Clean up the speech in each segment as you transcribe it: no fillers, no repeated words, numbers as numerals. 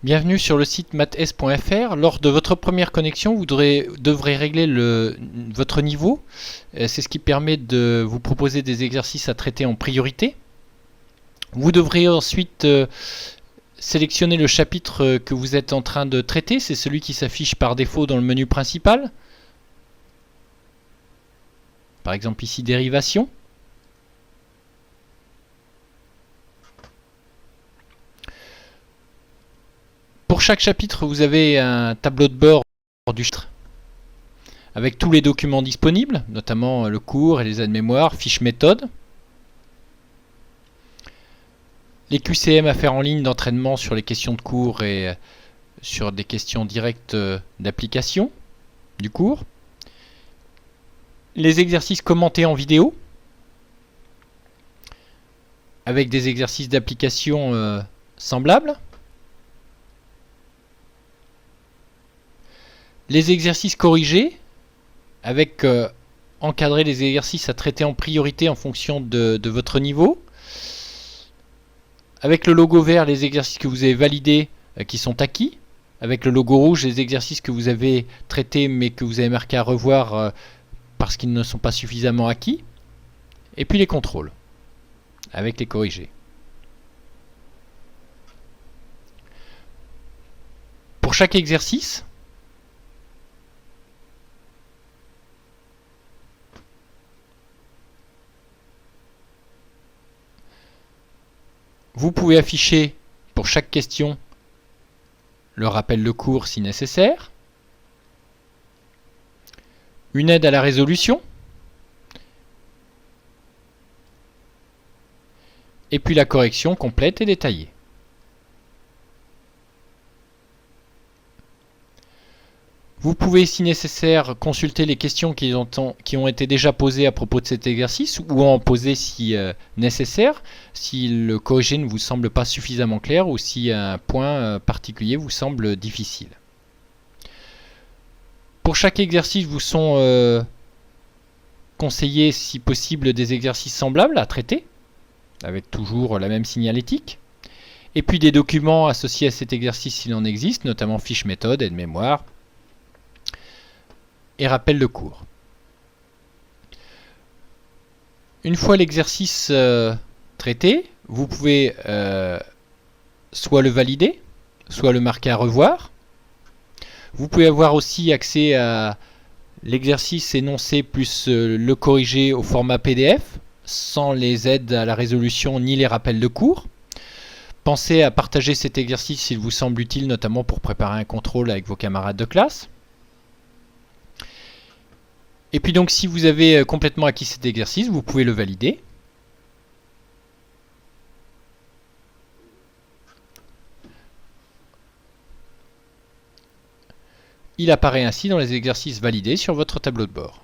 Bienvenue sur le site maths.fr. Lors de votre première connexion, vous devrez régler votre niveau. C'est ce qui permet de vous proposer des exercices à traiter en priorité. Vous devrez ensuite sélectionner le chapitre que vous êtes en train de traiter. C'est celui qui s'affiche par défaut dans le menu principal. Par exemple ici, dérivation. Pour chaque chapitre, vous avez un tableau de bord du chapitre avec tous les documents disponibles, notamment le cours et les aides-mémoires, fiches méthode. Les QCM à faire en ligne d'entraînement sur les questions de cours et sur des questions directes d'application du cours. Les exercices commentés en vidéo avec des exercices d'application semblables. Les exercices corrigés, avec encadrer les exercices à traiter en priorité en fonction de votre niveau. Avec le logo vert, les exercices que vous avez validés qui sont acquis. Avec le logo rouge, les exercices que vous avez traités mais que vous avez marqué à revoir parce qu'ils ne sont pas suffisamment acquis. Et puis les contrôles, avec les corrigés. Pour chaque exercice, vous pouvez afficher pour chaque question le rappel de cours si nécessaire, une aide à la résolution, et puis la correction complète et détaillée. Vous pouvez, si nécessaire, consulter les questions qui ont été déjà posées à propos de cet exercice ou en poser si nécessaire, si le corrigé ne vous semble pas suffisamment clair ou si un point particulier vous semble difficile. Pour chaque exercice, vous sont conseillés, si possible, des exercices semblables à traiter, avec toujours la même signalétique. Et puis des documents associés à cet exercice s'il en existe, notamment fiches méthode, aide-mémoire, et rappel de cours. Une fois l'exercice traité, vous pouvez soit le valider, soit le marquer à revoir. Vous pouvez avoir aussi accès à l'exercice énoncé plus le corrigé au format PDF, sans les aides à la résolution ni les rappels de cours. Pensez à partager cet exercice s'il vous semble utile, notamment pour préparer un contrôle avec vos camarades de classe. Et puis donc si vous avez complètement acquis cet exercice, vous pouvez le valider. Il apparaît ainsi dans les exercices validés sur votre tableau de bord.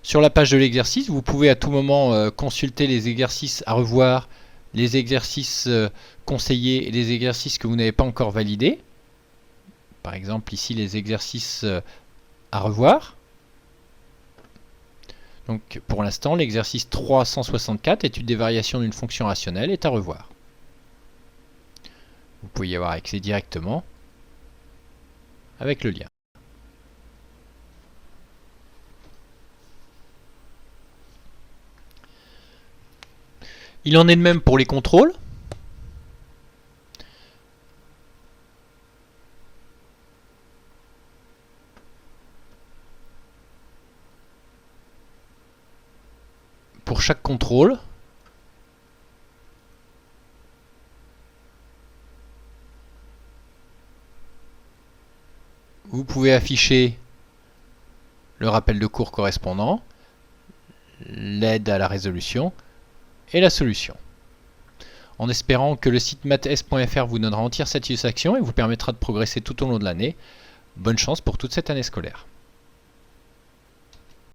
Sur la page de l'exercice, vous pouvez à tout moment consulter les exercices à revoir, les exercices conseillés et les exercices que vous n'avez pas encore validés. Par exemple ici les exercices à revoir. Donc pour l'instant, l'exercice 364, étude des variations d'une fonction rationnelle, est à revoir. Vous pouvez y avoir accès directement avec le lien. Il en est de même pour les contrôles. Pour chaque contrôle, vous pouvez afficher le rappel de cours correspondant, l'aide à la résolution et la solution. En espérant que le site maths.fr vous donnera entière satisfaction et vous permettra de progresser tout au long de l'année. Bonne chance pour toute cette année scolaire.